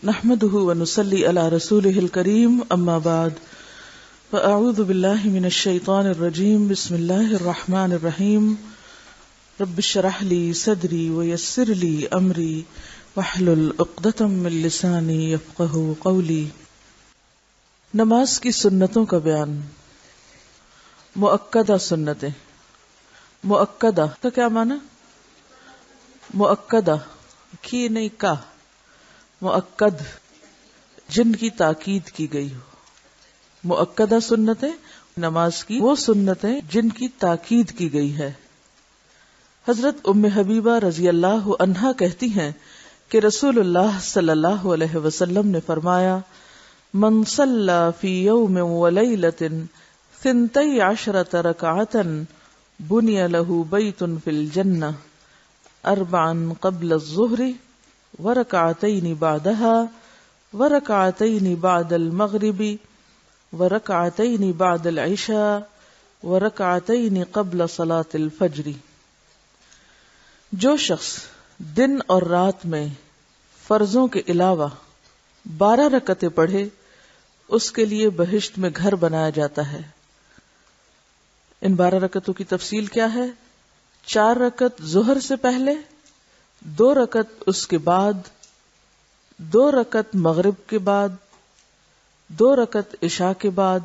نحمده ونصلي على رسوله الكريم اما بعد فاعوذ بالله من الشيطان الرجيم بسم الله الرحمن الرحيم رب اشرح لي صدري ويسر لي امري واحلل عقدة من لساني يفقهوا قولي. نماز کی سنتوں کا بیان. مؤکدہ سنتیں. مؤکدہ کا کیا معنی؟ مؤکدہ کی نہیں کا، مؤکد جن کی تاکید کی گئی ہو. مؤکدہ سنتیں نماز کی وہ سنتیں جن کی تاکید کی گئی ہے. حضرت ام حبیبہ رضی اللہ عنہا کہتی ہیں کہ رسول اللہ صلی اللہ علیہ وسلم نے فرمایا: من صلی فی یوم ولیلۃ 12 رکعۃ بنی لہ بیت فی الجنہ 4 قبل الظہر ورکعتین بعدها ورکعتین بعد المغرب ورکعتین بعد العشاء ورکعتین قبل صلاة الفجر. جو شخص دن اور رات میں فرضوں کے علاوہ 12 رکعتیں پڑھے اس کے لیے بہشت میں گھر بنایا جاتا ہے. ان 12 رکعتوں کی تفصیل کیا ہے؟ 4 رکعت ظہر سے پہلے، 2 رکعت اس کے بعد، 2 رکعت مغرب کے بعد، 2 رکعت عشاء کے بعد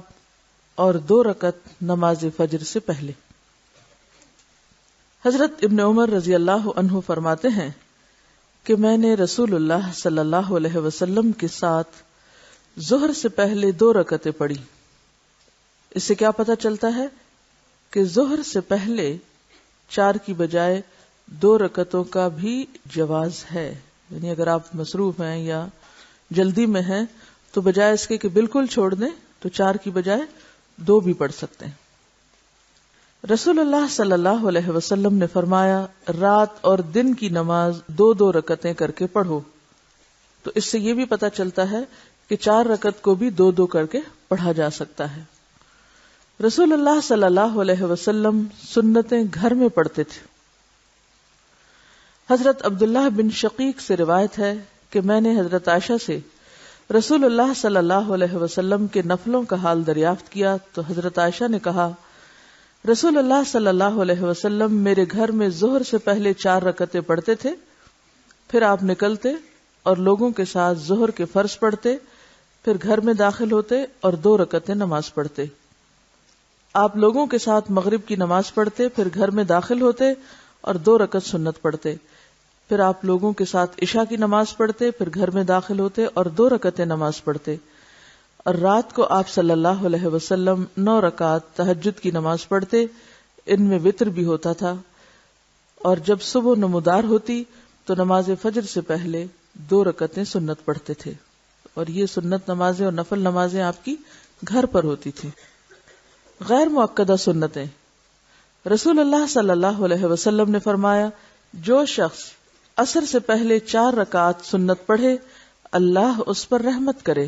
اور 2 رکعت نماز فجر سے پہلے. حضرت ابن عمر رضی اللہ عنہ فرماتے ہیں کہ میں نے رسول اللہ صلی اللہ علیہ وسلم کے ساتھ ظہر سے پہلے 2 رکعتیں پڑھی. اس سے کیا پتہ چلتا ہے کہ ظہر سے پہلے 4 کی بجائے 2 رکعتوں کا بھی جواز ہے. یعنی اگر آپ مصروف ہیں یا جلدی میں ہیں تو بجائے اس کے کہ بالکل چھوڑ دیں تو 4 کی بجائے 2 بھی پڑھ سکتے ہیں. رسول اللہ صلی اللہ علیہ وسلم نے فرمایا: رات اور دن کی نماز 2 رکعتیں کر کے پڑھو. تو اس سے یہ بھی پتہ چلتا ہے کہ 4 رکعت کو بھی 2 کر کے پڑھا جا سکتا ہے. رسول اللہ صلی اللہ علیہ وسلم سنتیں گھر میں پڑھتے تھے. حضرت عبداللہ بن شقیق سے روایت ہے کہ میں نے حضرت عائشہ سے رسول اللہ صلی اللہ علیہ وسلم کے نفلوں کا حال دریافت کیا تو حضرت عائشہ نے کہا: رسول اللہ صلی اللہ علیہ وسلم میرے گھر میں ظہر سے پہلے 4 رکعتیں پڑھتے تھے، پھر آپ نکلتے اور لوگوں کے ساتھ ظہر کے فرض پڑھتے، پھر گھر میں داخل ہوتے اور 2 رکعتیں نماز پڑھتے. آپ لوگوں کے ساتھ مغرب کی نماز پڑھتے، پھر گھر میں داخل ہوتے اور 2 رکعت سنت پڑھتے. پھر آپ لوگوں کے ساتھ عشاء کی نماز پڑھتے، پھر گھر میں داخل ہوتے اور 2 رکعتیں نماز پڑھتے. اور رات کو آپ صلی اللہ علیہ وسلم 9 رکعت تہجد کی نماز پڑھتے. ان میں وتر بھی ہوتا تھا. اور جب صبح نمودار ہوتی تو نماز فجر سے پہلے 2 رکعتیں سنت پڑھتے تھے. اور یہ سنت نمازیں اور نفل نمازیں آپ کی گھر پر ہوتی تھی. غیر مؤکدہ سنتیں. رسول اللہ صلی اللہ علیہ وسلم نے فرمایا: جو شخص عصر سے پہلے 4 رکعت سنت پڑھے اللہ اس پر رحمت کرے.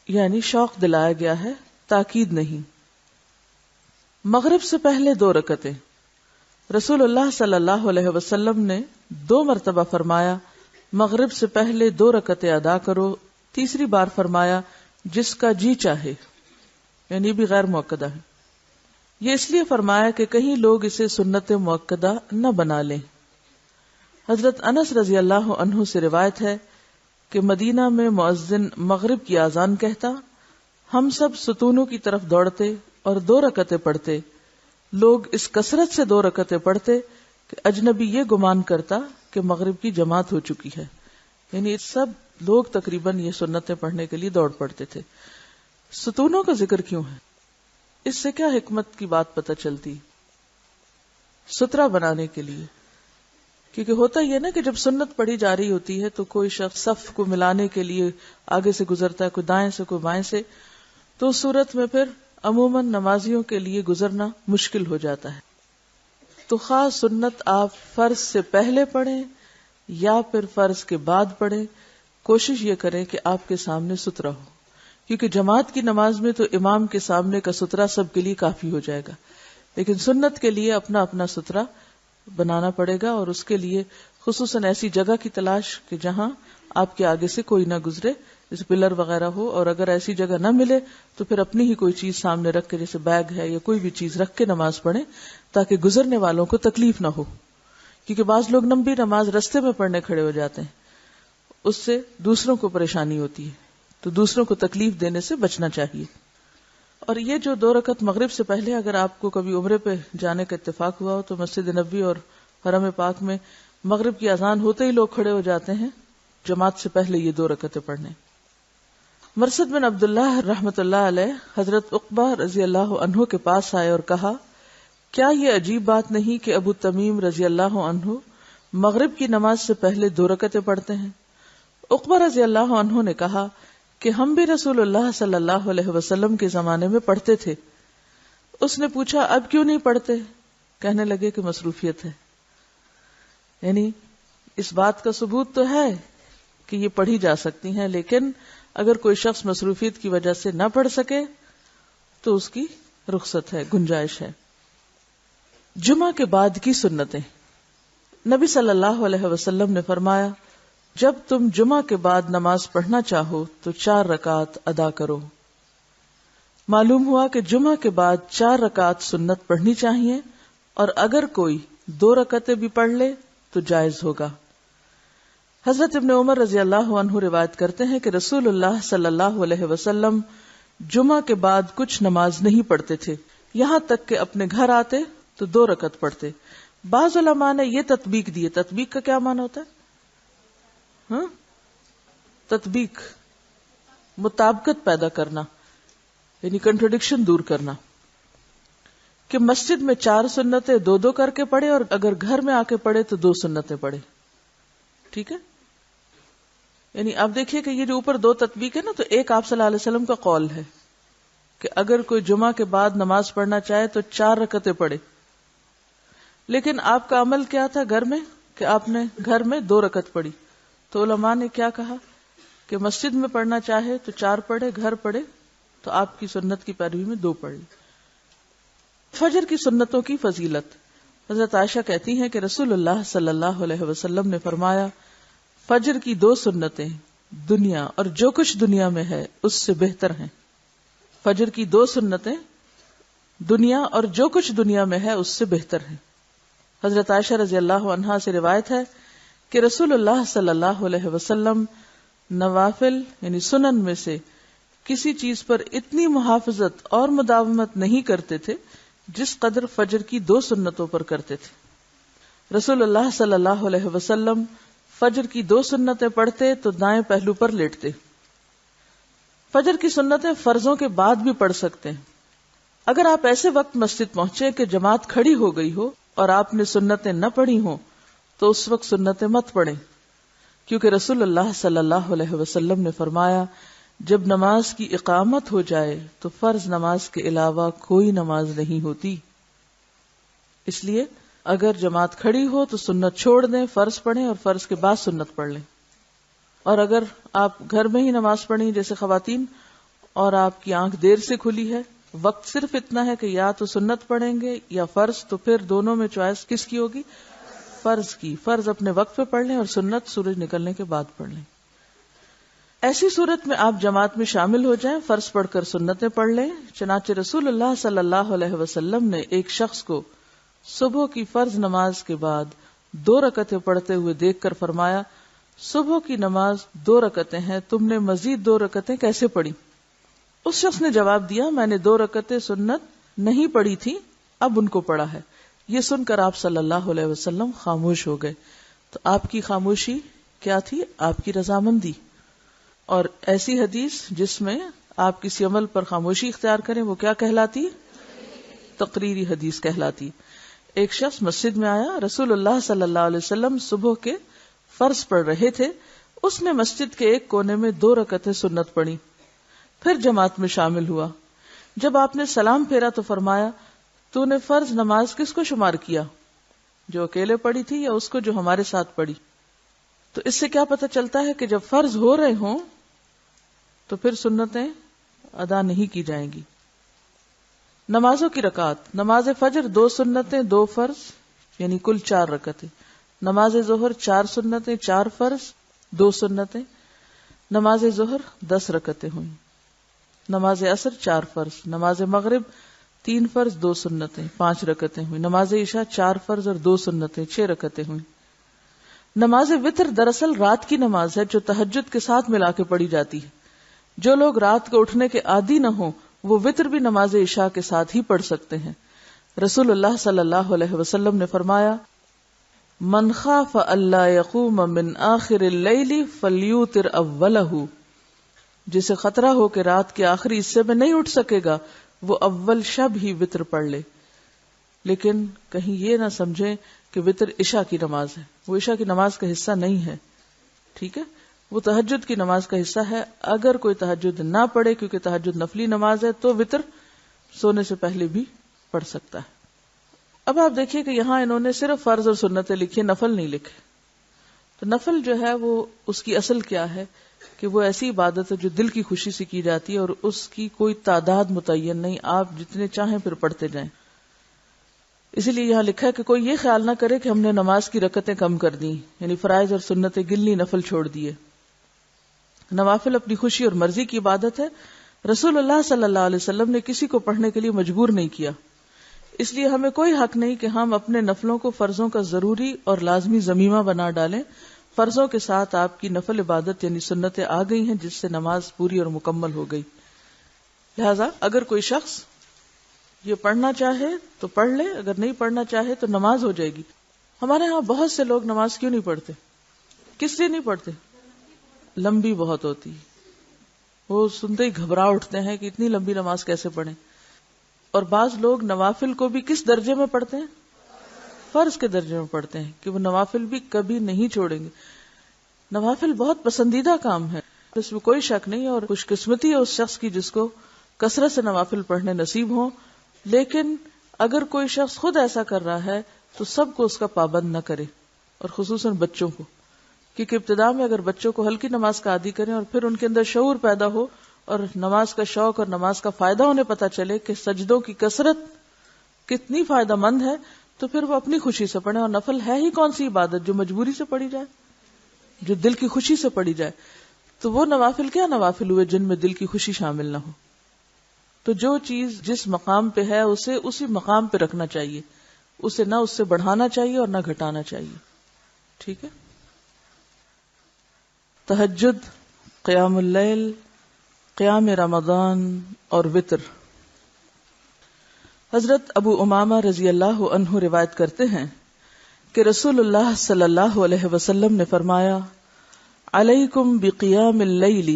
یعنی شوق دلایا گیا ہے، تاکید نہیں. مغرب سے پہلے 2 رکعتیں. رسول اللہ صلی اللہ علیہ وسلم نے 2 مرتبہ فرمایا: مغرب سے پہلے 2 رکعتیں ادا کرو. تیسری بار فرمایا: جس کا جی چاہے. یعنی بھی غیر مؤکدہ ہے. یہ اس لیے فرمایا کہ کہیں لوگ اسے سنت مؤکدہ نہ بنا لیں. حضرت انس رضی اللہ عنہ سے روایت ہے کہ مدینہ میں مؤذن مغرب کی اذان کہتا، ہم سب ستونوں کی طرف دوڑتے اور 2 رکعتیں پڑھتے. لوگ اس کثرت سے 2 رکعتیں پڑھتے کہ اجنبی یہ گمان کرتا کہ مغرب کی جماعت ہو چکی ہے. یعنی سب لوگ تقریباً یہ سنتیں پڑھنے کے لیے دوڑ پڑتے تھے. ستونوں کا ذکر کیوں ہے؟ اس سے کیا حکمت کی بات پتہ چلتی؟ سترہ بنانے کے لیے. کیونکہ ہوتا یہ نا کہ جب سنت پڑھی جا رہی ہوتی ہے تو کوئی شخص صف کو ملانے کے لیے آگے سے گزرتا ہے، کوئی دائیں سے کوئی بائیں سے، تو اس صورت میں پھر عموماً نمازیوں کے لیے گزرنا مشکل ہو جاتا ہے. تو خاص سنت آپ فرض سے پہلے پڑھیں یا پھر فرض کے بعد پڑھیں، کوشش یہ کریں کہ آپ کے سامنے سترہ ہو. کیونکہ جماعت کی نماز میں تو امام کے سامنے کا سترہ سب کے لیے کافی ہو جائے گا، لیکن سنت کے لیے اپنا اپنا سترہ بنانا پڑے گا، اور اس کے لیے خصوصاً ایسی جگہ کی تلاش کہ جہاں آپ کے آگے سے کوئی نہ گزرے، جیسے پلر وغیرہ ہو، اور اگر ایسی جگہ نہ ملے تو پھر اپنی ہی کوئی چیز سامنے رکھ کے، جیسے بیگ ہے یا کوئی بھی چیز رکھ کے نماز پڑھیں تاکہ گزرنے والوں کو تکلیف نہ ہو. کیونکہ بعض لوگ لمبی نماز رستے میں پڑھنے کھڑے ہو جاتے ہیں، اس سے دوسروں کو پریشانی ہوتی ہے، تو دوسروں کو تکلیف دینے سے بچنا چاہیے. اور یہ جو 2 رکعت مغرب سے پہلے اگر آپ کو کبھی عمرے پہ جانے کا اتفاق ہوا ہو تو مسجد نبوی اور حرم پاک میں مغرب کی اذان ہوتے ہی لوگ کھڑے ہو جاتے ہیں جماعت سے پہلے یہ 2 رکعتیں پڑھنے. مرثد بن عبداللہ رحمۃ اللہ علیہ حضرت عقبہ رضی اللہ عنہ کے پاس آئے اور کہا، کیا یہ عجیب بات نہیں کہ ابو تمیم رضی اللہ عنہ مغرب کی نماز سے پہلے 2 رکعتیں پڑھتے ہیں؟ عقبہ رضی اللہ عنہ نے کہا کہ ہم بھی رسول اللہ صلی اللہ علیہ وسلم کے زمانے میں پڑھتے تھے. اس نے پوچھا اب کیوں نہیں پڑھتے؟ کہنے لگے کہ مصروفیت ہے. یعنی اس بات کا ثبوت تو ہے کہ یہ پڑھی جا سکتی ہیں، لیکن اگر کوئی شخص مصروفیت کی وجہ سے نہ پڑھ سکے تو اس کی رخصت ہے، گنجائش ہے. جمعہ کے بعد کی سنتیں. نبی صلی اللہ علیہ وسلم نے فرمایا، جب تم جمعہ کے بعد نماز پڑھنا چاہو تو 4 رکعات ادا کرو. معلوم ہوا کہ جمعہ کے بعد 4 رکعات سنت پڑھنی چاہیے، اور اگر کوئی 2 رکعتیں بھی پڑھ لے تو جائز ہوگا. حضرت ابن عمر رضی اللہ عنہ روایت کرتے ہیں کہ رسول اللہ صلی اللہ علیہ وسلم جمعہ کے بعد کچھ نماز نہیں پڑھتے تھے، یہاں تک کہ اپنے گھر آتے تو 2 رکعت پڑھتے. بعض علماء نے یہ تطبیق دی ہے. تطبیق کا کیا معنی ہوتا ہے؟ تطبیق مطابقت پیدا کرنا، یعنی کنٹرڈکشن دور کرنا، کہ مسجد میں 4 سنتیں 2 کر کے پڑھے، اور اگر گھر میں آ کے پڑھے تو 2 سنتیں پڑھے. ٹھیک ہے؟ یعنی آپ دیکھیے کہ یہ جو اوپر 2 تطبیق ہے نا، تو ایک آپ صلی اللہ علیہ وسلم کا قول ہے کہ اگر کوئی جمعہ کے بعد نماز پڑھنا چاہے تو 4 رکعتیں پڑھے. لیکن آپ کا عمل کیا تھا گھر میں، کہ آپ نے گھر میں 2 رکعت پڑھی. تو علماء نے کیا کہا کہ مسجد میں پڑھنا چاہے تو 4 پڑھے، گھر پڑھے تو آپ کی سنت کی پیروی میں 2 پڑھی. فجر کی سنتوں کی فضیلت. حضرت عائشہ کہتی ہیں کہ رسول اللہ صلی اللہ علیہ وسلم نے فرمایا، فجر کی 2 سنتیں دنیا اور جو کچھ دنیا میں ہے اس سے بہتر ہیں. فجر کی 2 سنتیں دنیا اور جو کچھ دنیا میں ہے اس سے بہتر ہیں. حضرت عائشہ رضی اللہ عنہا سے روایت ہے کہ رسول اللہ صلی اللہ علیہ وسلم نوافل یعنی سنن میں سے کسی چیز پر اتنی محافظت اور مداومت نہیں کرتے تھے جس قدر فجر کی 2 سنتوں پر کرتے تھے. رسول اللہ صلی اللہ علیہ وسلم فجر کی 2 سنتیں پڑھتے تو دائیں پہلو پر لیٹتے. فجر کی سنتیں فرضوں کے بعد بھی پڑھ سکتے ہیں. اگر آپ ایسے وقت مسجد پہنچے کہ جماعت کھڑی ہو گئی ہو اور آپ نے سنتیں نہ پڑھی ہوں تو اس وقت سنتیں مت پڑھیں، کیونکہ رسول اللہ صلی اللہ علیہ وسلم نے فرمایا، جب نماز کی اقامت ہو جائے تو فرض نماز کے علاوہ کوئی نماز نہیں ہوتی. اس لیے اگر جماعت کھڑی ہو تو سنت چھوڑ دیں، فرض پڑھیں اور فرض کے بعد سنت پڑھ لیں. اور اگر آپ گھر میں ہی نماز پڑھیں جیسے خواتین، اور آپ کی آنکھ دیر سے کھلی ہے، وقت صرف اتنا ہے کہ یا تو سنت پڑھیں گے یا فرض، تو پھر دونوں میں چوائس کس کی ہوگی؟ فرض کی. فرض اپنے وقت پہ پڑھ لیں اور سنت سورج نکلنے کے بعد پڑھ لیں. ایسی صورت میں آپ جماعت میں شامل ہو جائیں، فرض پڑھ کر سنتیں پڑھ لیں. چنانچہ رسول اللہ صلی اللہ علیہ وسلم نے ایک شخص کو صبح کی فرض نماز کے بعد 2 رکعتیں پڑھتے ہوئے دیکھ کر فرمایا، صبح کی نماز 2 رکعتیں ہیں، تم نے مزید 2 رکعتیں کیسے پڑھی؟ اس شخص نے جواب دیا، میں نے 2 رکعتیں سنت نہیں پڑھی تھی، اب ان کو پڑھا ہے. یہ سن کر آپ صلی اللہ علیہ وسلم خاموش ہو گئے. تو آپ کی خاموشی کیا تھی؟ آپ کی رضامندی. اور ایسی حدیث جس میں آپ کسی عمل پر خاموشی اختیار کریں وہ کیا کہلاتی؟ تقریری حدیث کہلاتی. ایک شخص مسجد میں آیا، رسول اللہ صلی اللہ علیہ وسلم صبح کے فرض پڑھ رہے تھے. اس نے مسجد کے ایک کونے میں 2 رکعتیں سنت پڑھی، پھر جماعت میں شامل ہوا. جب آپ نے سلام پھیرا تو فرمایا، تو نے فرض نماز کس کو شمار کیا، جو اکیلے پڑھی تھی یا اس کو جو ہمارے ساتھ پڑھی؟ تو اس سے کیا پتہ چلتا ہے کہ جب فرض ہو رہے ہوں تو پھر سنتیں ادا نہیں کی جائیں گی. نمازوں کی رکعات. نماز فجر 2 سنتیں 2 فرض یعنی کل 4 رکعتیں. نماز ظہر 4 سنتیں، 4 فرض، 2 سنتیں. نماز ظہر 10 رکعتیں ہوئیں. نماز عصر 4 فرض. نماز مغرب 3 فرض 2 سنتیں 5 رکعتیں ہوئیں. نماز عشاء 4 فرض اور 2 سنتیں 6 رکعتیں ہوئیں. نماز وتر دراصل رات کی نماز ہے جو تہجد کے ساتھ ملا کے پڑھی جاتی ہے. جو لوگ رات کو اٹھنے کے عادی نہ ہوں وہ وتر بھی نماز عشاء کے ساتھ ہی پڑھ سکتے ہیں. رسول اللہ صلی اللہ علیہ وسلم نے فرمایا من خاف اللہ یقوم من آخر اللیل فلیوتر اولہ، جسے خطرہ ہو کہ رات کے آخری حصے میں نہیں اٹھ سکے گا وہ اول شب ہی وتر پڑھ لے. لیکن کہیں یہ نہ سمجھیں کہ وتر عشاء کی نماز ہے، وہ عشاء کی نماز کا حصہ نہیں ہے. ٹھیک ہے، وہ تہجد کی نماز کا حصہ ہے. اگر کوئی تہجد نہ پڑھے کیونکہ تہجد نفلی نماز ہے تو وتر سونے سے پہلے بھی پڑھ سکتا ہے. اب آپ دیکھیے کہ یہاں انہوں نے صرف فرض اور سنتیں لکھی، نفل نہیں لکھے. تو نفل جو ہے وہ اس کی اصل کیا ہے کہ وہ ایسی عبادت ہے جو دل کی خوشی سے کی جاتی ہے اور اس کی کوئی تعداد متعین نہیں، آپ جتنے چاہیں پھر پڑھتے جائیں. اسی لیے یہاں لکھا ہے کہ کوئی یہ خیال نہ کرے کہ ہم نے نماز کی رکعتیں کم کر دی، یعنی فرائض اور سنتیں گنلی، نفل چھوڑ دیے. نوافل اپنی خوشی اور مرضی کی عبادت ہے. رسول اللہ صلی اللہ علیہ وسلم نے کسی کو پڑھنے کے لیے مجبور نہیں کیا، اس لیے ہمیں کوئی حق نہیں کہ ہم اپنے نفلوں کو فرضوں کا ضروری اور لازمی ضمیمہ بنا ڈالیں. فرضوں کے ساتھ آپ کی نفل عبادت یعنی سنتیں آ گئی ہیں جس سے نماز پوری اور مکمل ہو گئی. لہذا اگر کوئی شخص یہ پڑھنا چاہے تو پڑھ لے، اگر نہیں پڑھنا چاہے تو نماز ہو جائے گی. ہمارے ہاں بہت سے لوگ نماز کیوں نہیں پڑھتے؟ کس لیے نہیں پڑھتے؟ لمبی بہت ہوتی، وہ سنتے ہی گھبرا اٹھتے ہیں کہ اتنی لمبی نماز کیسے پڑھیں. اور بعض لوگ نوافل کو بھی کس درجے میں پڑھتے ہیں؟ فرض کے درجے میں پڑھتے ہیں کہ وہ نوافل بھی کبھی نہیں چھوڑیں گے. نوافل بہت پسندیدہ کام ہے، اس میں کوئی شک نہیں، اور خوش قسمتی ہے اس شخص کی جس کو کثرت سے نوافل پڑھنے نصیب ہوں. لیکن اگر کوئی شخص خود ایسا کر رہا ہے تو سب کو اس کا پابند نہ کرے، اور خصوصاً بچوں کو، کیونکہ ابتدا میں اگر بچوں کو ہلکی نماز کا عادی کریں اور پھر ان کے اندر شعور پیدا ہو اور نماز کا شوق اور نماز کا فائدہ انہیں پتہ چلے کہ سجدوں کی کثرت کتنی فائدہ مند ہے، تو پھر وہ اپنی خوشی سے پڑھیں. اور نفل ہے ہی کون سی عبادت جو مجبوری سے پڑھی جائے، جو دل کی خوشی سے پڑھی جائے. تو وہ نوافل کیا نوافل ہوئے جن میں دل کی خوشی شامل نہ ہو. تو جو چیز جس مقام پہ ہے اسے اسی مقام پہ رکھنا چاہیے، اسے نہ اس سے بڑھانا چاہیے اور نہ گھٹانا چاہیے. ٹھیک ہے. تہجد، قیام اللیل، قیام رمضان اور وتر. حضرت ابو امامہ رضی اللہ عنہ روایت کرتے ہیں کہ رسول اللہ صلی اللہ علیہ وسلم نے فرمایا علیکم بقیام اللیل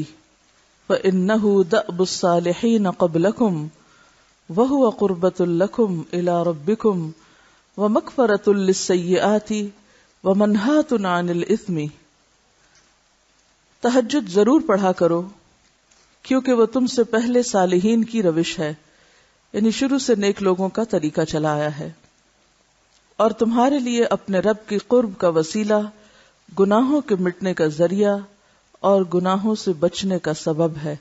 فإنه دأب الصالحین قبلکم وهو قربۃ لکم الی ربکم ومغفرۃ للسیئات ومنہاۃ عن الاثم. تہجد ضرور پڑھا کرو کیونکہ وہ تم سے پہلے صالحین کی روش ہے، یعنی شروع سے نیک لوگوں کا طریقہ چلا آیا ہے، اور تمہارے لیے اپنے رب کی قرب کا وسیلہ، گناہوں کے مٹنے کا ذریعہ اور گناہوں سے بچنے کا سبب ہے.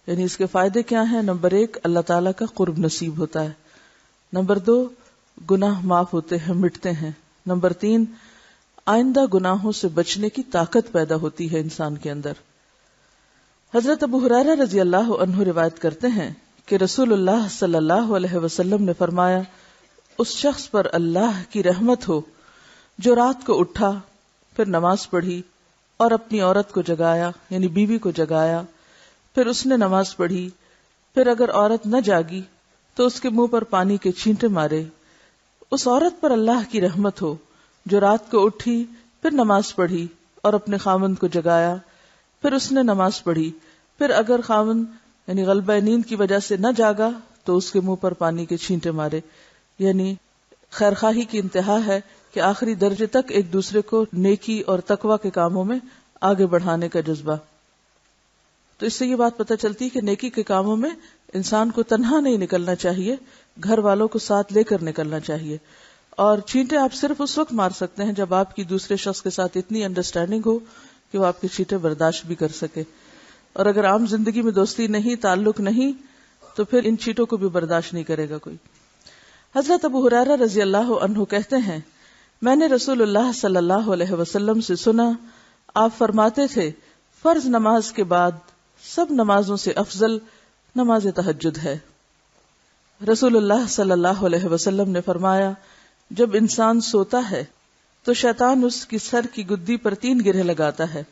یعنی اس کے فائدے کیا ہیں؟ نمبر 1 اللہ تعالیٰ کا قرب نصیب ہوتا ہے. نمبر 2 گناہ معاف ہوتے ہیں، مٹتے ہیں. نمبر 3 آئندہ گناہوں سے بچنے کی طاقت پیدا ہوتی ہے انسان کے اندر. حضرت ابو ہریرہ رضی اللہ عنہ روایت کرتے ہیں کہ رسول اللہ صلی اللہ علیہ وسلم نے فرمایا اس شخص پر اللہ کی رحمت ہو جو رات کو اٹھا، پھر نماز پڑھی اور اپنی عورت کو جگایا، یعنی بیوی کو جگایا، پھر اس نے نماز پڑھی، پھر اگر عورت نہ جاگی تو اس کے منہ پر پانی کے چھینٹے مارے. اس عورت پر اللہ کی رحمت ہو جو رات کو اٹھی، پھر نماز پڑھی اور اپنے خاوند کو جگایا، پھر اس نے نماز پڑھی، پھر اگر خاوند یعنی غلبہ نیند کی وجہ سے نہ جاگا تو اس کے منہ پر پانی کے چھینٹے مارے. یعنی خیرخواہی کی انتہا ہے کہ آخری درجے تک ایک دوسرے کو نیکی اور تقوی کے کاموں میں آگے بڑھانے کا جذبہ. تو اس سے یہ بات پتہ چلتی ہے کہ نیکی کے کاموں میں انسان کو تنہا نہیں نکلنا چاہیے، گھر والوں کو ساتھ لے کر نکلنا چاہیے. اور چھینٹے آپ صرف اس وقت مار سکتے ہیں جب آپ کی دوسرے شخص کے ساتھ اتنی انڈرسٹینڈنگ ہو کہ وہ آپ کے چھینٹے برداشت بھی کر سکے. اور اگر عام زندگی میں دوستی نہیں، تعلق نہیں، تو پھر ان چھینٹوں کو بھی برداشت نہیں کرے گا کوئی. حضرت ابو ہریرہ رضی اللہ عنہ کہتے ہیں میں نے رسول اللہ صلی اللہ علیہ وسلم سے سنا، آپ فرماتے تھے فرض نماز کے بعد سب نمازوں سے افضل نماز تہجد ہے۔ رسول اللہ صلی اللہ علیہ وسلم نے فرمایا، جب انسان سوتا ہے تو شیطان اس کی سر کی گدی پر 3 گرہ لگاتا ہے۔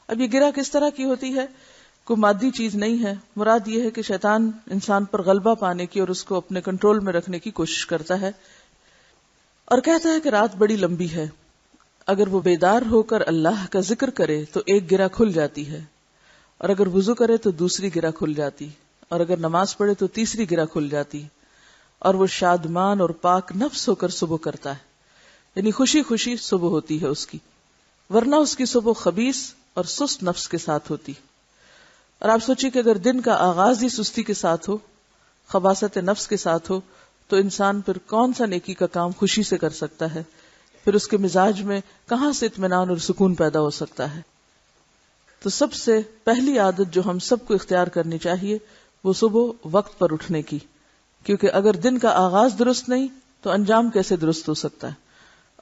اب یہ گرہ کس طرح کی ہوتی ہے؟ کوئی مادی چیز نہیں ہے، مراد یہ ہے کہ شیطان انسان پر غلبہ پانے کی اور اس کو اپنے کنٹرول میں رکھنے کی کوشش کرتا ہے، اور کہتا ہے کہ رات بڑی لمبی ہے، اگر وہ بیدار ہو کر اللہ کا ذکر کرے تو ایک گرہ کھل جاتی ہے، اور اگر وضو کرے تو دوسری گرہ کھل جاتی، اور اگر نماز پڑھے تو تیسری گرہ کھل جاتی، اور وہ شادمان اور پاک نفس ہو کر صبح کرتا ہے، یعنی خوشی خوشی صبح ہوتی ہے اس کی، ورنہ اس کی صبح خبیث اور سست نفس کے ساتھ ہوتی۔ اور آپ سوچیے کہ اگر دن کا آغاز ہی سستی کے ساتھ ہو، خباثت نفس کے ساتھ ہو، تو انسان پھر کون سا نیکی کا کام خوشی سے کر سکتا ہے؟ پھر اس کے مزاج میں کہاں سے اطمینان اور سکون پیدا ہو سکتا ہے؟ تو سب سے پہلی عادت جو ہم سب کو اختیار کرنی چاہیے وہ صبح وقت پر اٹھنے کی، کیونکہ اگر دن کا آغاز درست نہیں تو انجام کیسے درست ہو سکتا ہے؟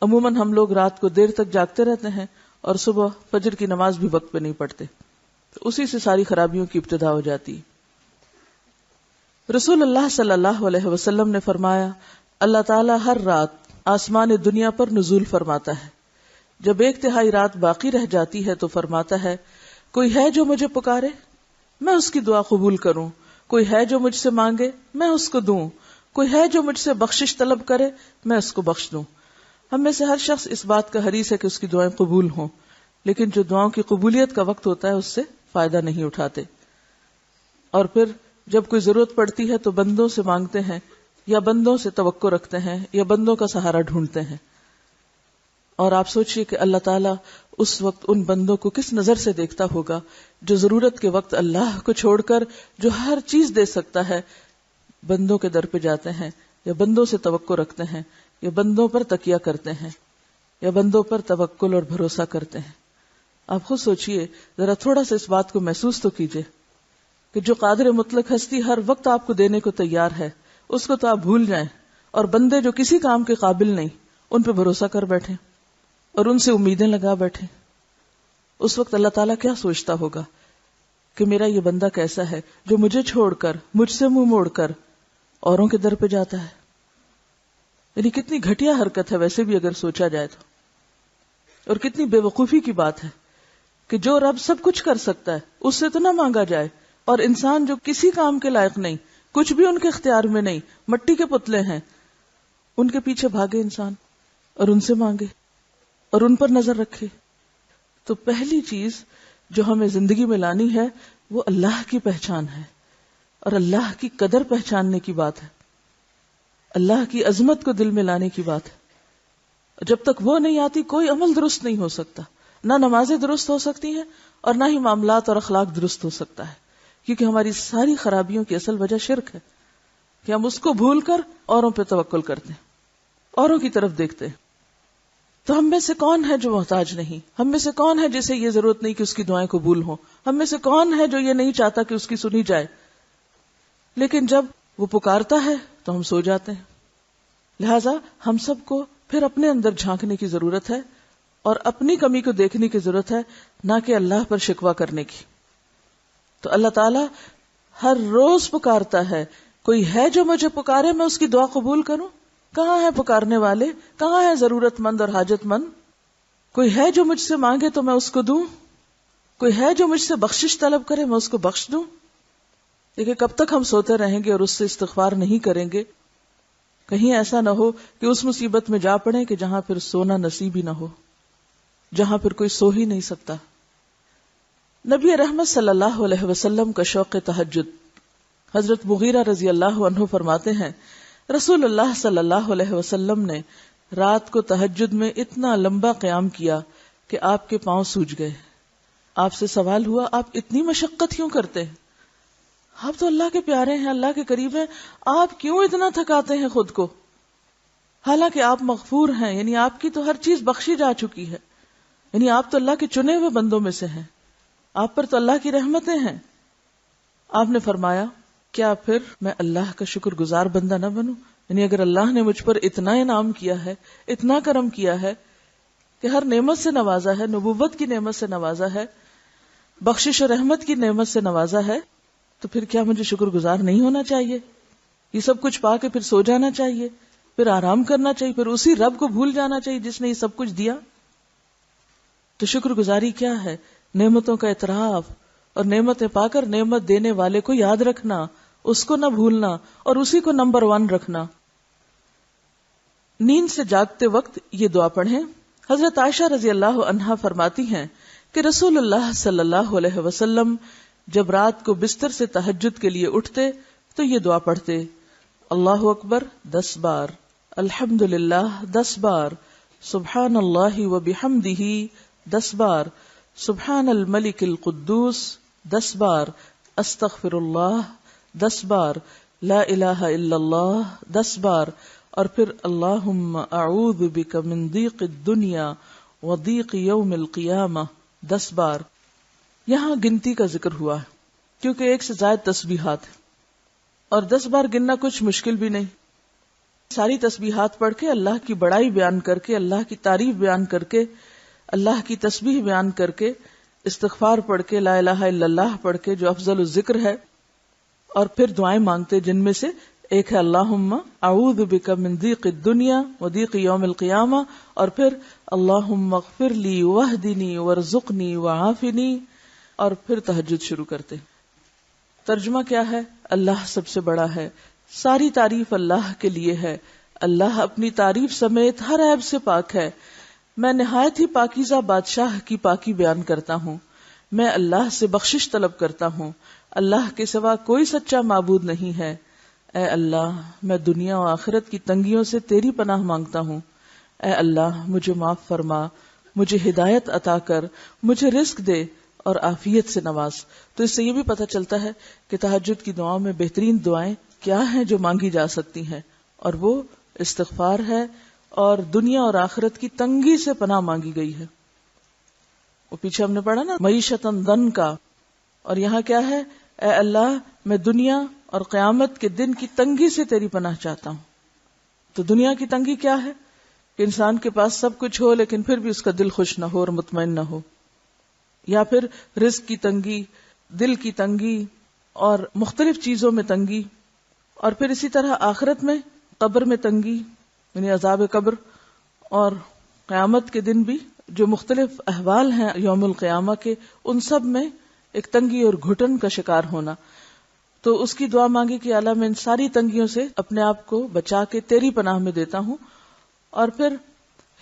عموماً ہم لوگ رات کو دیر تک جاگتے رہتے ہیں اور صبح فجر کی نماز بھی وقت پہ نہیں پڑھتے، تو اسی سے ساری خرابیوں کی ابتدا ہو جاتی۔ رسول اللہ صلی اللہ علیہ وسلم نے فرمایا، اللہ تعالیٰ ہر رات آسمان دنیا پر نزول فرماتا ہے، جب 1/3 رات باقی رہ جاتی ہے تو فرماتا ہے، کوئی ہے جو مجھے پکارے میں اس کی دعا قبول کروں، کوئی ہے جو مجھ سے مانگے میں اس کو دوں، کوئی ہے جو مجھ سے بخشش طلب کرے میں اس کو بخش دوں۔ ہم میں سے ہر شخص اس بات کا حریص ہے کہ اس کی دعائیں قبول ہوں، لیکن جو دعاؤں کی قبولیت کا وقت ہوتا ہے اس سے فائدہ نہیں اٹھاتے، اور پھر جب کوئی ضرورت پڑتی ہے تو بندوں سے مانگتے ہیں، یا بندوں سے توقع رکھتے ہیں، یا بندوں کا سہارا ڈھونڈتے ہیں۔ اور آپ سوچئے کہ اللہ تعالیٰ اس وقت ان بندوں کو کس نظر سے دیکھتا ہوگا جو ضرورت کے وقت اللہ کو چھوڑ کر جو ہر چیز دے سکتا ہے بندوں کے در پہ جاتے ہیں، یا بندوں سے توقع رکھتے ہیں، یا بندوں پر تکیہ کرتے ہیں، یا بندوں پر توکل اور بھروسہ کرتے ہیں۔ آپ خود سوچئے، ذرا تھوڑا سا اس بات کو محسوس تو کیجئے کہ جو قادر مطلق ہستی ہر وقت آپ کو دینے کو تیار ہے، اس کو تو آپ بھول جائیں، اور بندے جو کسی کام کے قابل نہیں ان پہ بھروسہ کر بیٹھیں اور ان سے امیدیں لگا بیٹھیں، اس وقت اللہ تعالیٰ کیا سوچتا ہوگا کہ میرا یہ بندہ کیسا ہے جو مجھے چھوڑ کر، مجھ سے منہ موڑ کر اوروں کے در پہ جاتا ہے۔ یعنی کتنی گھٹیا حرکت ہے ویسے بھی اگر سوچا جائے تو، اور کتنی بے وقوفی کی بات ہے کہ جو رب سب کچھ کر سکتا ہے اس سے تو نہ مانگا جائے، اور انسان جو کسی کام کے لائق نہیں، کچھ بھی ان کے اختیار میں نہیں، مٹی کے پتلے ہیں، ان کے پیچھے بھاگے انسان اور ان سے مانگے اور ان پر نظر رکھے۔ تو پہلی چیز جو ہمیں زندگی میں لانی ہے وہ اللہ کی پہچان ہے، اور اللہ کی قدر پہچاننے کی بات ہے، اللہ کی عظمت کو دل میں لانے کی بات ہے۔ جب تک وہ نہیں آتی کوئی عمل درست نہیں ہو سکتا، نہ نمازیں درست ہو سکتی ہیں اور نہ ہی معاملات اور اخلاق درست ہو سکتا ہے، کیونکہ ہماری ساری خرابیوں کی اصل وجہ شرک ہے کہ ہم اس کو بھول کر اوروں پہ توکل کرتے ہیں، اوروں کی طرف دیکھتے ہیں۔ تو ہم میں سے کون ہے جو محتاج نہیں؟ ہم میں سے کون ہے جسے یہ ضرورت نہیں کہ اس کی دعائیں قبول ہوں؟ ہم میں سے کون ہے جو یہ نہیں چاہتا کہ اس کی سنی جائے؟ لیکن جب وہ پکارتا ہے تو ہم سو جاتے ہیں۔ لہذا ہم سب کو پھر اپنے اندر جھانکنے کی ضرورت ہے اور اپنی کمی کو دیکھنے کی ضرورت ہے، نہ کہ اللہ پر شکوہ کرنے کی۔ تو اللہ تعالیٰ ہر روز پکارتا ہے، کوئی ہے جو مجھے پکارے میں اس کی دعا قبول کروں؟ کہاں ہے پکارنے والے؟ کہاں ہے ضرورت مند اور حاجت مند؟ کوئی ہے جو مجھ سے مانگے تو میں اس کو دوں؟ کوئی ہے جو مجھ سے بخشش طلب کرے میں اس کو بخش دوں؟ دیکھیں کب تک ہم سوتے رہیں گے اور اس سے استغفار نہیں کریں گے؟ کہیں ایسا نہ ہو کہ اس مصیبت میں جا پڑیں کہ جہاں پھر سونا نصیب ہی نہ ہو، جہاں پھر کوئی سو ہی نہیں سکتا۔ نبی رحمت صلی اللہ علیہ وسلم کا شوق تہجد، حضرت مغیرہ رضی اللہ عنہ فرماتے ہیں، رسول اللہ صلی اللہ علیہ وسلم نے رات کو تہجد میں اتنا لمبا قیام کیا کہ آپ کے پاؤں سوج گئے۔ آپ سے سوال ہوا، آپ اتنی مشقت کیوں کرتے ہیں؟ آپ تو اللہ کے پیارے ہیں، اللہ کے قریب ہیں، آپ کیوں اتنا تھکاتے ہیں خود کو؟ حالانکہ آپ مغفور ہیں، یعنی آپ کی تو ہر چیز بخشی جا چکی ہے، یعنی آپ تو اللہ کے چنے ہوئے بندوں میں سے ہیں، آپ پر تو اللہ کی رحمتیں ہیں۔ آپ نے فرمایا، کیا پھر میں اللہ کا شکر گزار بندہ نہ بنوں یعنی اگر اللہ نے مجھ پر اتنا انعام کیا ہے، اتنا کرم کیا ہے کہ ہر نعمت سے نوازا ہے، نبوت کی نعمت سے نوازا ہے، بخشش و رحمت کی نعمت سے نوازا ہے، تو پھر کیا مجھے شکر گزار نہیں ہونا چاہیے؟ یہ سب کچھ پا کے پھر سو جانا چاہیے، پھر آرام کرنا چاہیے، پھر اسی رب کو بھول جانا چاہیے جس نے یہ سب کچھ دیا؟ تو شکر گزاری کیا ہے؟ نعمتوں کا اعتراف، اور نعمتیں پا کر نعمت دینے والے کو یاد رکھنا، اس کو نہ بھولنا اور اسی کو نمبر 1 رکھنا۔ نیند سے جاگتے وقت یہ دعا پڑھیں۔ حضرت عائشہ رضی اللہ عنہا فرماتی ہیں کہ رسول اللہ صلی اللہ علیہ وسلم جب رات کو بستر سے تہجد کے لیے اٹھتے تو یہ دعا پڑھتے: اللہ اکبر 10 بار، الحمدللہ 10 بار، سبحان اللہ و بحمدہ 10 بار، سبحان الملک القدوس 10 بار، استغفر اللہ 10 بار، لا الہ الا اللہ 10 بار، اور پھر اللہم اعوذ بک من ضیق الدنیا و ضیق یوم القیامہ 10 بار۔ یہاں گنتی کا ذکر ہوا ہے کیونکہ 1 سے زائد تسبیحات ہیں، اور 10 بار گننا کچھ مشکل بھی نہیں۔ ساری تسبیحات پڑھ کے اللہ کی بڑائی بیان کر کے، اللہ کی تعریف بیان کر کے، اللہ کی تسبیح بیان کر کے، استغفار پڑھ کے، لا الہ الا اللہ پڑھ کے جو افضل الذکر ہے، اور پھر دعائیں مانگتے جن میں سے ایک ہے اللہم اعوذ بک من ضیق الدنیا و ضیق یوم القیامہ، اور پھر اللہم اغفر لی واہدنی وارزقنی وعافنی، اور پھر تہجد شروع کرتے۔ ترجمہ کیا ہے؟ اللہ سب سے بڑا ہے، ساری تعریف اللہ کے لیے ہے، اللہ اپنی تعریف سمیت ہر عیب سے پاک ہے، میں نہایت ہی پاکیزہ بادشاہ کی پاکی بیان کرتا ہوں، میں اللہ سے بخشش طلب کرتا ہوں، اللہ کے سوا کوئی سچا معبود نہیں ہے، اے اللہ میں دنیا و آخرت کی تنگیوں سے تیری پناہ مانگتا ہوں، اے اللہ مجھے معاف فرما، مجھے ہدایت عطا کر، مجھے رزق دے اور عافیت سے نواز۔ تو اس سے یہ بھی پتہ چلتا ہے کہ تہجد کی دعاؤں میں بہترین دعائیں کیا ہیں جو مانگی جا سکتی ہیں، اور وہ استغفار ہے اور دنیا اور آخرت کی تنگی سے پناہ مانگی گئی ہے۔ وہ پیچھے ہم نے پڑھا نا معیشتاً دن کا، اور یہاں کیا ہے؟ اے اللہ میں دنیا اور قیامت کے دن کی تنگی سے تیری پناہ چاہتا ہوں۔ تو دنیا کی تنگی کیا ہے؟ کہ انسان کے پاس سب کچھ ہو لیکن پھر بھی اس کا دل خوش نہ ہو اور مطمئن نہ ہو، یا پھر رزق کی تنگی، دل کی تنگی اور مختلف چیزوں میں تنگی، اور پھر اسی طرح آخرت میں قبر میں تنگی یعنی عذاب قبر، اور قیامت کے دن بھی جو مختلف احوال ہیں یوم القیامہ کے، ان سب میں ایک تنگی اور گھٹن کا شکار ہونا۔ تو اس کی دعا مانگی کہ اللہ میں ان ساری تنگیوں سے اپنے آپ کو بچا کے تیری پناہ میں دیتا ہوں، اور پھر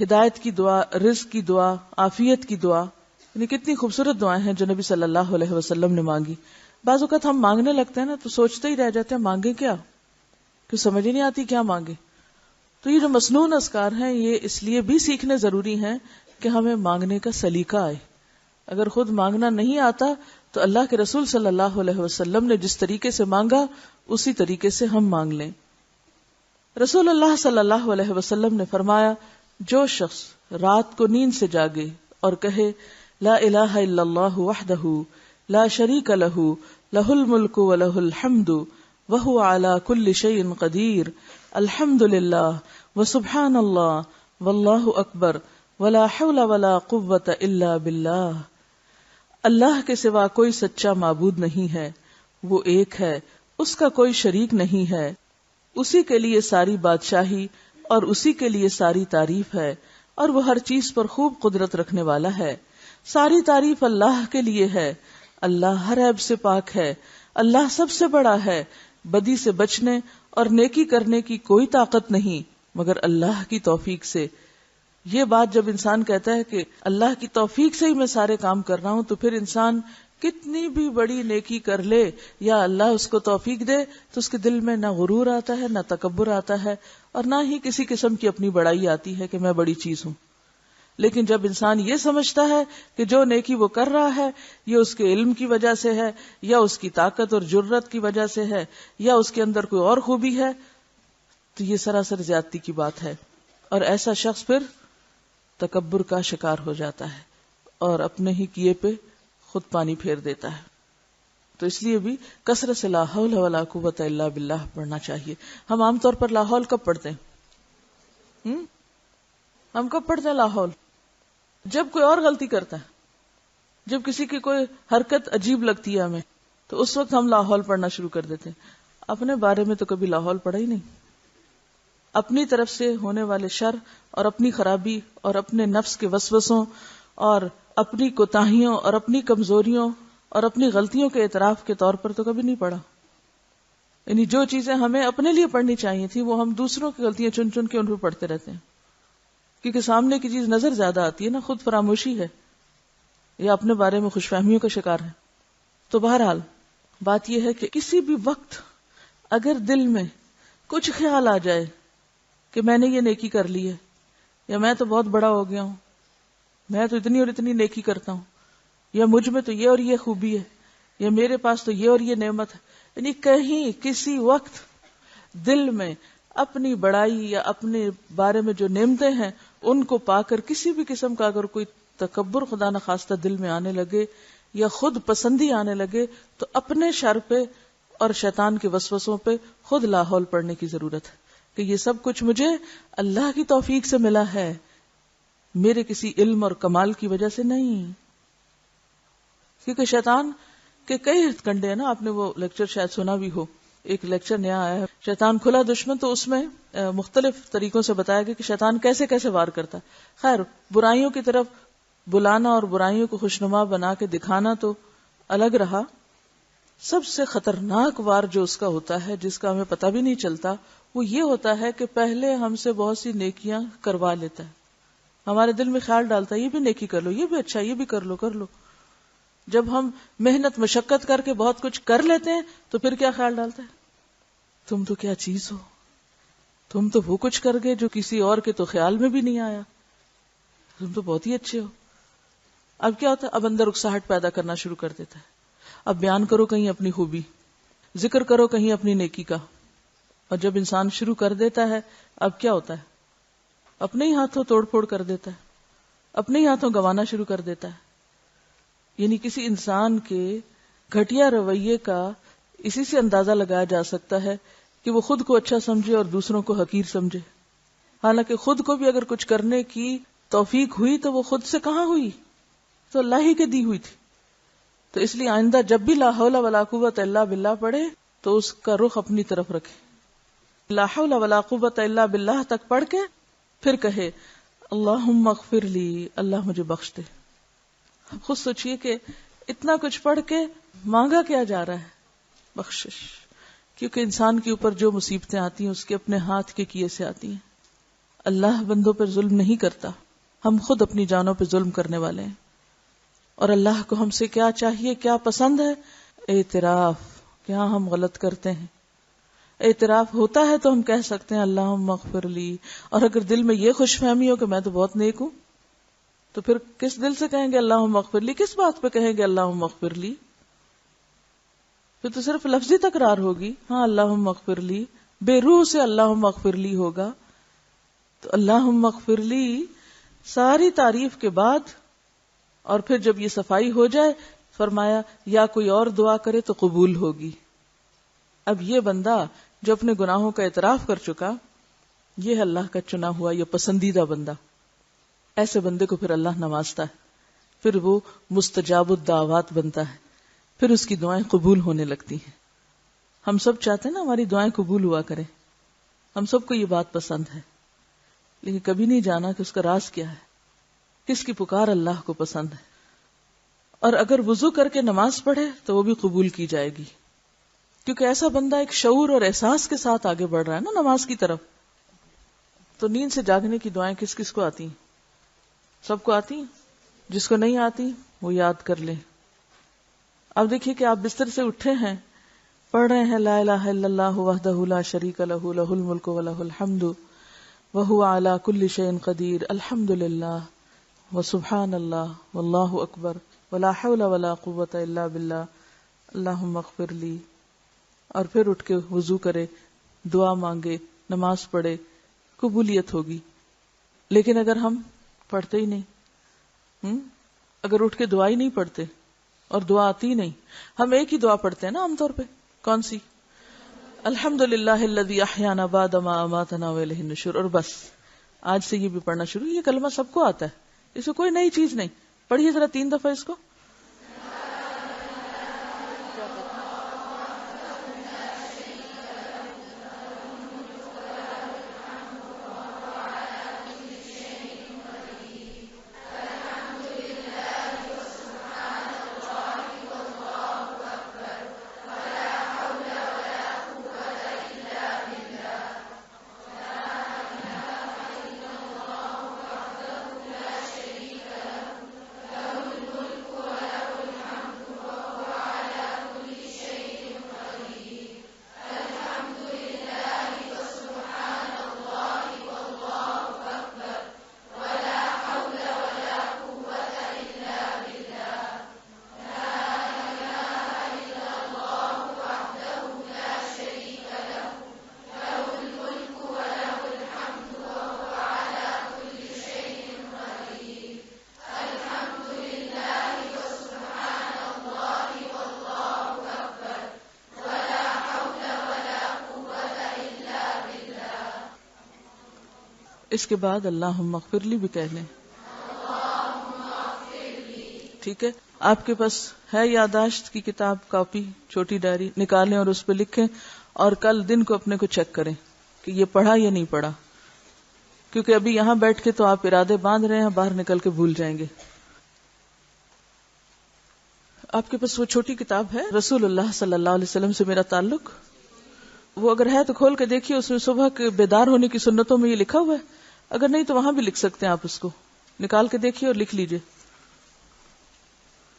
ہدایت کی دعا، رزق کی دعا، عافیت کی دعا، یعنی کتنی خوبصورت دعائیں ہیں جو نبی صلی اللہ علیہ وسلم نے مانگی۔ بعض اوقات ہم مانگنے لگتے ہیں نا تو سوچتے ہی رہ جاتے ہیں مانگے کیا، کہ سمجھ ہی نہیں آتی کیا مانگے۔ تو یہ جو مسنون اذکار ہیں یہ اس لیے بھی سیکھنے ضروری ہیں کہ ہمیں مانگنے کا سلیقہ آئے۔ اگر خود مانگنا نہیں آتا تو اللہ کے رسول صلی اللہ علیہ وسلم نے جس طریقے سے مانگا اسی طریقے سے ہم مانگ لیں۔ رسول اللہ صلی اللہ علیہ وسلم نے فرمایا، جو شخص رات کو نیند سے جاگے اور کہے لا الہ الا اللہ وحدہ لا شریک لہ لہ الملک ولہ الحمد وہو علی کل شیء قدیر، الحمد للہ وسبحان اللہ واللہ اکبر ولا حول ولا قوة الا باللہ، اللہ کے سوا کوئی سچا معبود نہیں ہے، وہ ایک ہے، اس کا کوئی شریک نہیں ہے، اسی کے لیے ساری بادشاہی اور اسی کے لیے ساری تعریف ہے، اور وہ ہر چیز پر خوب قدرت رکھنے والا ہے، ساری تعریف اللہ کے لیے ہے، اللہ ہر عیب سے پاک ہے، اللہ سب سے بڑا ہے، بدی سے بچنے اور نیکی کرنے کی کوئی طاقت نہیں مگر اللہ کی توفیق سے۔ یہ بات جب انسان کہتا ہے کہ اللہ کی توفیق سے ہی میں سارے کام کر رہا ہوں، تو پھر انسان کتنی بھی بڑی نیکی کر لے یا اللہ اس کو توفیق دے تو اس کے دل میں نہ غرور آتا ہے، نہ تکبر آتا ہے، اور نہ ہی کسی قسم کی اپنی بڑائی آتی ہے کہ میں بڑی چیز ہوں۔ لیکن جب انسان یہ سمجھتا ہے کہ جو نیکی وہ کر رہا ہے یہ اس کے علم کی وجہ سے ہے، یا اس کی طاقت اور جرت کی وجہ سے ہے، یا اس کے اندر کوئی اور خوبی ہے، تو یہ سراسر زیادتی کی بات ہے، اور ایسا شخص پھر تکبر کا شکار ہو جاتا ہے اور اپنے ہی کیے پہ خود پانی پھیر دیتا ہے۔ تو اس لیے بھی کثرت سے لا حول ولا قوت الا باللہ پڑھنا چاہیے. ہم عام طور پر لا حول کب پڑھتے ہیں؟ ہم کب پڑھتے ہیں لا حول؟ جب کوئی اور غلطی کرتا ہے، جب کسی کی کوئی حرکت عجیب لگتی ہے ہمیں، تو اس وقت ہم لا حول پڑھنا شروع کر دیتے ہیں. اپنے بارے میں تو کبھی لا حول پڑھا ہی نہیں. اپنی طرف سے ہونے والے شر اور اپنی خرابی اور اپنے نفس کے وسوسوں اور اپنی کوتاہیوں اور اپنی کمزوریوں اور اپنی غلطیوں کے اعتراف کے طور پر تو کبھی نہیں پڑھا. یعنی جو چیزیں ہمیں اپنے لیے پڑھنی چاہیے تھی وہ ہم دوسروں کی غلطیاں چن چن کے ان پہ پڑھتے رہتے ہیں، کیونکہ سامنے کی چیز نظر زیادہ آتی ہے نا، خود فراموشی ہے یا اپنے بارے میں خوش فہمیوں کا شکار ہے. تو بہرحال بات یہ ہے کہ کسی بھی وقت اگر دل میں کچھ خیال آ جائے کہ میں نے یہ نیکی کر لی ہے، یا میں تو بہت بڑا ہو گیا ہوں، میں تو اتنی اور اتنی نیکی کرتا ہوں، یا مجھ میں تو یہ اور یہ خوبی ہے، یا میرے پاس تو یہ اور یہ نعمت ہے، یعنی کہیں کسی وقت دل میں اپنی بڑائی یا اپنے بارے میں جو نعمتیں ہیں ان کو پا کر کسی بھی قسم کا اگر کوئی تکبر خدا نخواستہ دل میں آنے لگے یا خود پسندی آنے لگے، تو اپنے شر پہ اور شیطان کے وسوسوں پہ خود لا حول پڑھنے کی ضرورت ہے کہ یہ سب کچھ مجھے اللہ کی توفیق سے ملا ہے، میرے کسی علم اور کمال کی وجہ سے نہیں. کیونکہ شیطان کے کئی کنڈے ہیں نا، آپ نے وہ لیکچر شاید سنا بھی ہو، ایک لیکچر نیا آیا ہے شیطان کھلا دشمن، تو اس میں مختلف طریقوں سے بتایا گیا کہ شیطان کیسے کیسے وار کرتا ہے. خیر، برائیوں کی طرف بلانا اور برائیوں کو خوشنما بنا کے دکھانا تو الگ رہا. سب سے خطرناک وار جو اس کا ہوتا ہے، جس کا ہمیں پتہ بھی نہیں چلتا، وہ یہ ہوتا ہے کہ پہلے ہم سے بہت سی نیکیاں کروا لیتا ہے، ہمارے دل میں خیال ڈالتا ہے یہ بھی نیکی کر لو، یہ بھی اچھا، یہ بھی کر لو. جب ہم محنت مشقت کر کے بہت کچھ کر لیتے ہیں تو پھر کیا خیال ڈالتا ہے؟ تم تو کیا چیز ہو، تم تو وہ کچھ کر گئے جو کسی اور کے تو خیال میں بھی نہیں آیا، تم تو بہت ہی اچھے ہو. اب کیا ہوتا ہے؟ اب اندر اکساہٹ پیدا کرنا شروع کر دیتا ہے. اب بیان کرو کہیں اپنی خوبی، ذکر کرو کہیں اپنی نیکی کا. اور جب انسان شروع کر دیتا ہے، اب کیا ہوتا ہے؟ اپنے ہی ہاتھوں توڑ پھوڑ کر دیتا ہے، اپنے ہی ہاتھوں گنوانا شروع کر دیتا ہے. یعنی کسی انسان کے گھٹیا رویے کا اسی سے اندازہ لگایا جا سکتا ہے کہ وہ خود کو اچھا سمجھے اور دوسروں کو حقیر سمجھے. حالانکہ خود کو بھی اگر کچھ کرنے کی توفیق ہوئی تو وہ خود سے کہاں ہوئی، تو اللہ ہی کے دی ہوئی تھی. تو اس لیے آئندہ جب بھی لا حول ولا قوت الا باللہ پڑھے تو اس کا رخ اپنی طرف رکھے. لا حول ولا قوت الا باللہ تک پڑھ کے پھر کہے اللہم اغفر لی، اللہ مجھے بخش دے. خود سوچئے کہ اتنا کچھ پڑھ کے مانگا کیا جا رہا ہے؟ بخشش. کیونکہ انسان کے اوپر جو مصیبتیں آتی ہیں اس کے اپنے ہاتھ کے کیے سے آتی ہیں. اللہ بندوں پر ظلم نہیں کرتا، ہم خود اپنی جانوں پہ ظلم کرنے والے ہیں. اور اللہ کو ہم سے کیا چاہیے، کیا پسند ہے؟ اعتراف کہ ہاں ہم غلط کرتے ہیں. اعتراف ہوتا ہے تو ہم کہہ سکتے ہیں اللہم اغفر لی. اور اگر دل میں یہ خوش فہمی ہو کہ میں تو بہت نیک ہوں، تو پھر کس دل سے کہیں گے اللہم اغفر لی؟ کس بات پہ کہیں گے اللہم اغفر لی؟ پھر تو صرف لفظی تکرار ہوگی، ہاں اللہم اغفر لی، بے روح سے اللہم اغفر لی ہوگا. تو اللہم اغفر لی ساری تعریف کے بعد، اور پھر جب یہ صفائی ہو جائے فرمایا یا کوئی اور دعا کرے تو قبول ہوگی. اب یہ بندہ جو اپنے گناہوں کا اعتراف کر چکا، یہ ہے اللہ کا چنا ہوا، یہ پسندیدہ بندہ. ایسے بندے کو پھر اللہ نوازتا ہے، پھر وہ مستجاب الدعوات بنتا ہے، پھر اس کی دعائیں قبول ہونے لگتی ہیں. ہم سب چاہتے ہیں نا ہماری دعائیں قبول ہوا کریں، ہم سب کو یہ بات پسند ہے، لیکن کبھی نہیں جانا کہ اس کا راز کیا ہے، کس کی پکار اللہ کو پسند ہے. اور اگر وضو کر کے نماز پڑھے تو وہ بھی قبول کی جائے گی، کیونکہ ایسا بندہ ایک شعور اور احساس کے ساتھ آگے بڑھ رہا ہے نا نماز کی طرف. تو نیند سے جاگنے کی دعائیں کس کس کو آتی ہیں؟ سب کو آتی ہیں. جس کو نہیں آتی وہ یاد کر لے. اب دیکھیے کہ آپ بستر سے اٹھے ہیں، پڑھ رہے ہیں لا الہ الا اللہ وحدہ لا شریک لہ لہ الملک و لہ الحمد وہو علی کل شیء قدیر الحمدللہ وسبحان اللہ واللہ اکبر ولا حول ولا قوۃ الا باللہ اللہم اغفر لی. اور پھر اٹھ کے وضو کرے، دعا مانگے، نماز پڑھے، قبولیت ہوگی. لیکن اگر ہم پڑھتے ہی نہیں، اگر اٹھ کے دعا ہی نہیں پڑھتے اور دعا آتی نہیں. ہم ایک ہی دعا پڑھتے ہیں نا عام طور پہ. کون سی؟ الحمدللہ الذی احیانا بعد ما اماتنا والیہ النشور. اور بس آج سے یہ بھی پڑھنا شروع. یہ کلمہ سب کو آتا ہے, اس میں کوئی نئی چیز نہیں. پڑھیے ذرا 3 دفعہ اس کو. اس کے بعد اللہم اغفر لی بھی کہہ لیں. ٹھیک ہے, آپ کے پاس ہے یادداشت کی کتاب, کاپی, چھوٹی ڈائری نکالیں اور اس پہ لکھیں, اور کل دن کو اپنے کو چیک کریں کہ یہ پڑھا یا نہیں پڑھا, کیونکہ ابھی یہاں بیٹھ کے تو آپ ارادے باندھ رہے ہیں, باہر نکل کے بھول جائیں گے. آپ کے پاس وہ چھوٹی کتاب ہے رسول اللہ صلی اللہ علیہ وسلم سے میرا تعلق, وہ اگر ہے تو کھول کے دیکھیے, اس میں صبح کے بیدار ہونے کی سنتوں میں یہ لکھا ہوا ہے. اگر نہیں تو وہاں بھی لکھ سکتے ہیں, آپ اس کو نکال کے دیکھیے اور لکھ لیجئے,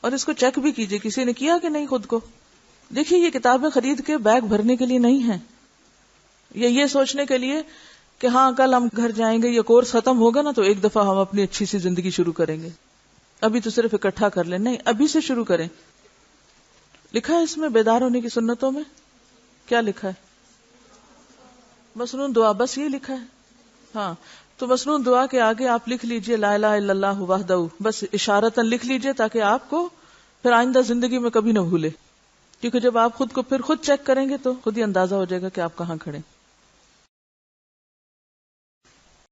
اور اس کو چیک بھی کیجئے کسی نے کیا کہ نہیں خود کو. دیکھیے یہ کتابیں خرید کے بیگ بھرنے کے لیے نہیں ہیں, یہ سوچنے کے لیے کہ ہاں کل ہم گھر جائیں گے, یہ کورس ختم ہوگا نا تو ایک دفعہ ہم اپنی اچھی سی زندگی شروع کریں گے, ابھی تو صرف اکٹھا کر لیں. نہیں, ابھی سے شروع کریں. لکھا ہے اس میں بیدار ہونے کی سنتوں میں کیا لکھا ہے؟ مسنون دعا, بس یہ لکھا ہے. ہاں تو مسنون دعا کے آگے آپ لکھ لیجئے لا الہ الا اللہ وحدہ, بس اشارتاً لکھ لیجئے تاکہ آپ کو پھر آئندہ زندگی میں کبھی نہ بھولے, کیونکہ جب آپ خود کو پھر خود چیک کریں گے تو خود ہی اندازہ ہو جائے گا کہ آپ کہاں کھڑے.